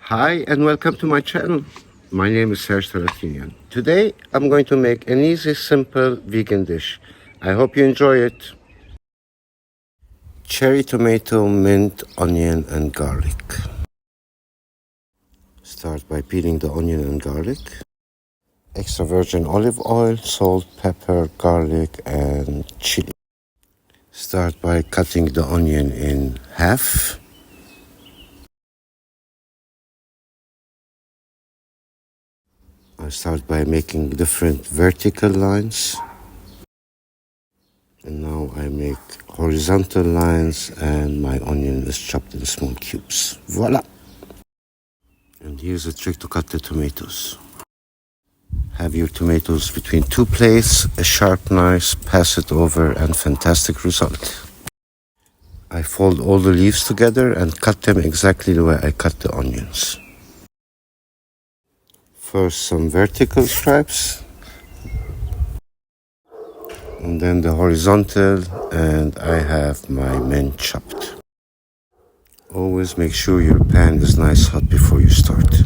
Hi and welcome to my channel. My name is Serge Taratinian. Today I'm going to make an easy, simple vegan dish. I hope you enjoy it. Cherry tomato, mint, onion and garlic. Start by peeling the onion and garlic. Extra virgin olive oil, salt, pepper, garlic and chili. Start by cutting the onion in half. I start by making different vertical lines. And now I make horizontal lines and my onion is chopped in small cubes. Voila! And here's a trick to cut the tomatoes. Have your tomatoes between two plates, a sharp knife, pass it over and fantastic result. I fold all the leaves together and cut them exactly the way I cut the onions. First some vertical stripes. And then the horizontal, and I have my mint chopped. Always make sure your pan is nice hot before you start.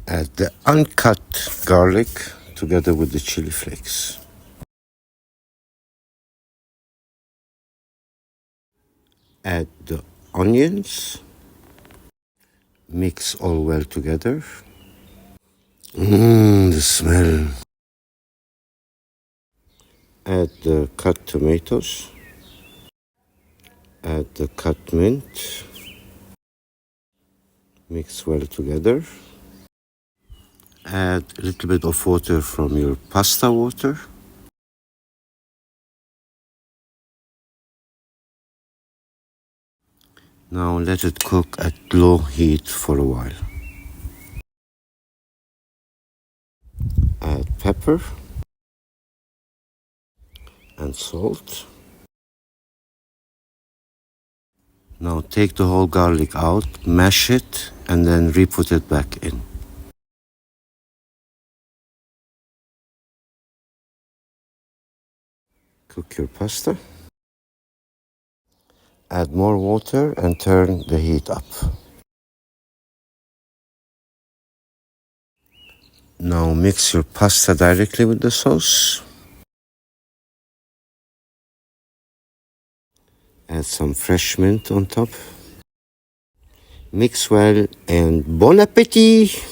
Add the uncut garlic together with the chili flakes. Add the onions. Mix all well together. The smell. Add the cut tomatoes. Add the cut mint. Mix well together. Add a little bit of water from your pasta water. Now let it cook at low heat for a while. Add pepper and salt. Now take the whole garlic out, mash it, and then re-put it back in. Cook your pasta. Add more water and turn the heat up. Now mix your pasta directly with the sauce. Add some fresh mint on top. Mix well and bon appetit!